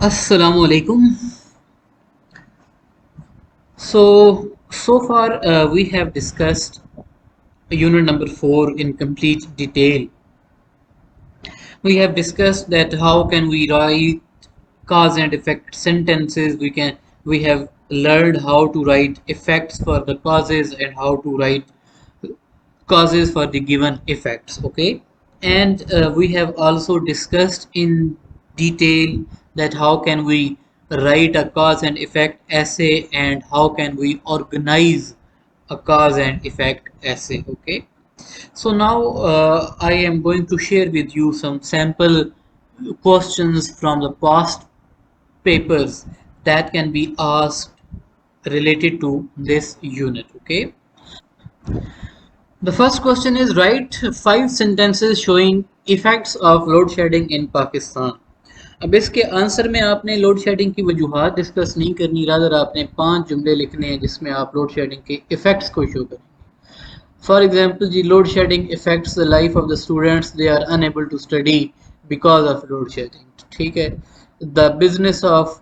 Assalamu alaikum. So far we have discussed unit number 4 in complete detail. We have discussed that how can we write cause and effect sentences. We have learned how to write effects for the causes and how to write causes for the given effects. Okay, and we have also discussed in detail that how can we write a cause and effect essay and how can we organize a cause and effect essay. Okay, so now I am going to share with you some sample questions from the past papers that can be asked related to this unit. Okay, the first question is write 5 sentences showing effects of load shedding in Pakistan. अब इसके answer में आपने load shedding की वजूहात discuss नहीं करनी, rather आपने 5 जुमले लिखने हैं जिसमें आप लोड शेडिंग के इफेक्ट्स को शो करेंगे. फॉर एग्जांपल जी, load shedding effects the life of the students, they are unable to study because of load shedding. ठीक है. The business of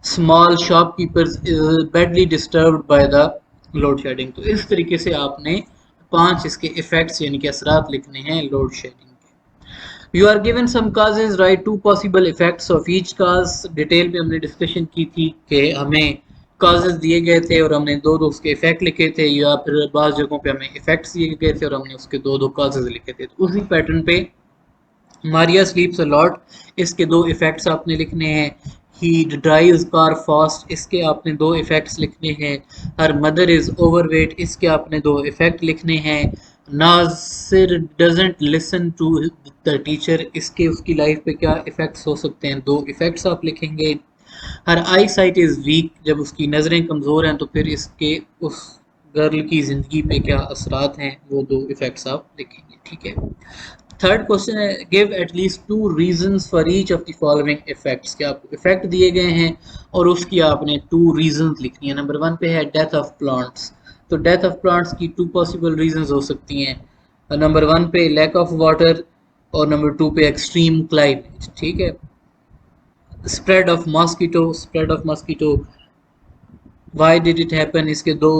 small shopkeepers is badly disturbed by the load shedding. तो इस तरीके से आपने 5 इसके effects यानी कि असरात लिखने हैं लोड शेडिंग के. You are given some causes, write 2 possible effects of each cause. Detail पे हमने डिस्कशन की थी कि हमें काजेज दिए गए थे और हमने दो दो उसके इफेक्ट लिखे थे, या फिर बाज़ जगहों पे हमें इफेक्ट्स दिए गए थे और हमने उसके दो दो काजेज लिखे थे. तो उसी पैटर्न पे मारिया स्लीप्स अ लॉट, इसके दो इफेक्ट्स आपने लिखने हैं. ही ड्राइव्स कार फास्ट, इसके आपने दो इफेक्ट्स लिखने हैं. हर मदर इज ओवरवेट, इसके आपने दो इफेक्ट लिखने हैं. Nasir doesn't listen to the teacher, इसके उसकी लाइफ पे क्या इफेक्ट्स हो सकते हैं, दो इफेक्ट्स आप लिखेंगे. हर आई साइट इज़ वीक, जब उसकी नज़रें कमज़ोर हैं तो फिर इसके उस गर्ल की ज़िंदगी पे क्या असरात हैं, वो दो इफेक्ट्स आप लिखेंगे. ठीक है. थर्ड क्वेश्चन है give at least 2 reasons for each of the following effects. क्या आपको इफेक्ट दिए गए हैं और उसकी आपने 2 रीजंस लिखनी है. नंबर 1 पे है डेथ ऑफ प्लांट्स. तो डेथ ऑफ प्लांट्स की 2 पॉसिबल रीजंस हो सकती हैं. नंबर 1 पे लैक ऑफ वाटर और नंबर 2 पे एक्सट्रीम क्लाइमेट. ठीक है. Spread of mosquito, why did it happen, इसके दो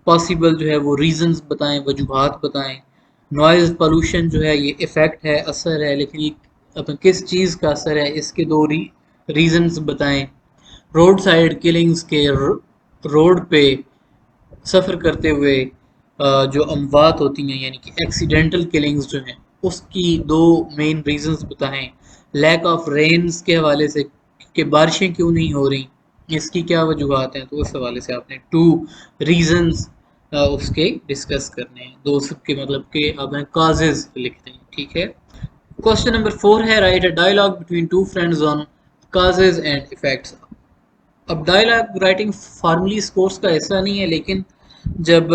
पॉसिबल जो है वो रीजंस बताएं, वजूहात बताएं. नॉइज़ पोल्यूशन जो है ये इफ़ेक्ट है, असर है, लेकिन ये अब किस चीज़ का असर है, इसके दो रीजंस बताएं. रोड साइड किलिंग्स के रोड पे सफ़र करते हुए जो अमवात होती हैं यानी कि एक्सीडेंटल किलिंग्स जो हैं, उसकी दो मेन रीजंस बताएं. लैक ऑफ रेन्स के हवाले से कि बारिशें क्यों नहीं हो रही, इसकी क्या वजूहत हैं, तो उस हवाले से आपने 2 रीजंस उसके डिस्कस करने हैं. दो सबके मतलब के आपने काजेज लिखते हैं. ठीक है. क्वेश्चन नंबर 4 है write a dialogue between 2 friends on causes and effects. अब डायलॉग राइटिंग फार्मली इस कोर्स का हिस्सा नहीं है, लेकिन जब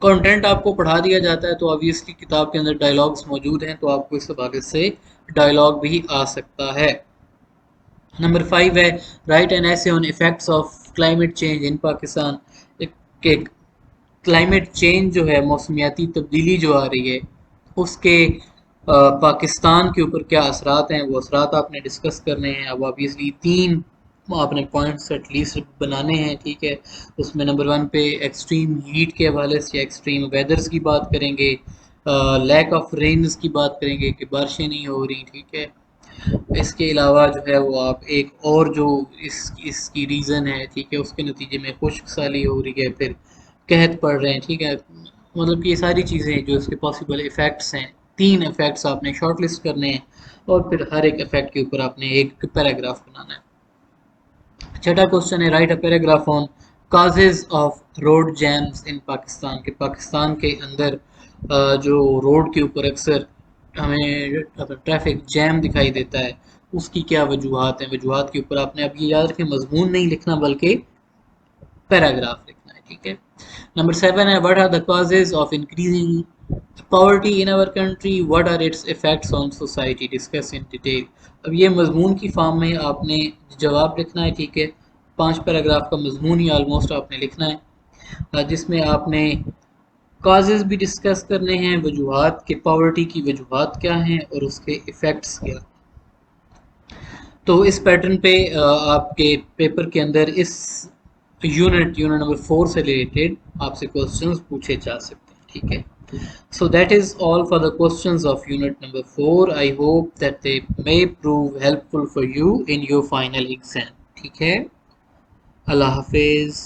कंटेंट आपको पढ़ा दिया जाता है तो ऑब्वियसली किताब के अंदर डायलॉग्स मौजूद हैं, तो आपको इस हवाले से डायलॉग भी आ सकता है. नंबर 5 है राइट एन ऐसे on effects of climate change in Pakistan. के क्लाइमेट चेंज जो है, मौसमियाती तब्दीली जो आ रही है, उसके पाकिस्तान के ऊपर क्या असरात हैं, वो असरात आपने डिस्कस करने हैं. अब ऑब्वियसली 3 आपने पॉइंट्स एटलीस्ट बनाने हैं. ठीक है. उसमें नंबर 1 पे एक्सट्रीम हीट के हवाले से एक्सट्रीम वेदर्स की बात करेंगे, लैक ऑफ रेन्स की बात करेंगे कि बारिशें नहीं हो रही. ठीक है. इसके अलावा जो है वो आप एक और जो इसकी रीज़न है, ठीक है, उसके नतीजे में खुश्क साली हो रही है, फिर कहत पड़ रहे हैं. ठीक है. मतलब कि ये सारी चीज़ें जो इसके पॉसिबल इफ़ेक्ट्स हैं, 3 इफ़ेक्ट्स आपने शॉर्ट लिस्ट करने हैं और फिर हर एक इफ़ेक्ट के ऊपर आपने एक पैराग्राफ बनाना है. छठा क्वेश्चन है write a paragraph on causes of road jams in Pakistan. के पाकिस्तान के अंदर जो रोड के ऊपर अक्सर हमें ट्रैफिक जैम दिखाई देता है, उसकी क्या वजूहात हैं. वजूहात के ऊपर आपने अब ये याद रखें मजमून नहीं लिखना बल्कि पैराग्राफ लिखना है. ठीक है. नंबर 7 है what are the causes of increasing poverty in our country, what are its effects on society, discuss in detail. अब ये मजमून की फॉर्म में आपने जवाब लिखना है. ठीक है. 5 पैराग्राफ का मजमून ही ऑलमोस्ट आपने लिखना है, जिसमें आपने काजेज भी डिस्कस करने हैं, वजूहात के, पॉवर्टी की वजूहात क्या हैं और उसके इफ़ेक्ट्स क्या. تو اس پیٹرن پہ آپ کے پیپر کے اندر اس یونٹ نمبر 4 سے ریلیٹڈ آپ سے کوشچنز پوچھے جا سکتے ہیں. ٹھیک ہے. So that is all for the questions of unit number 4. I hope that they may prove helpful for you in your final exam. ٹھیک ہے. اللہ حافظ.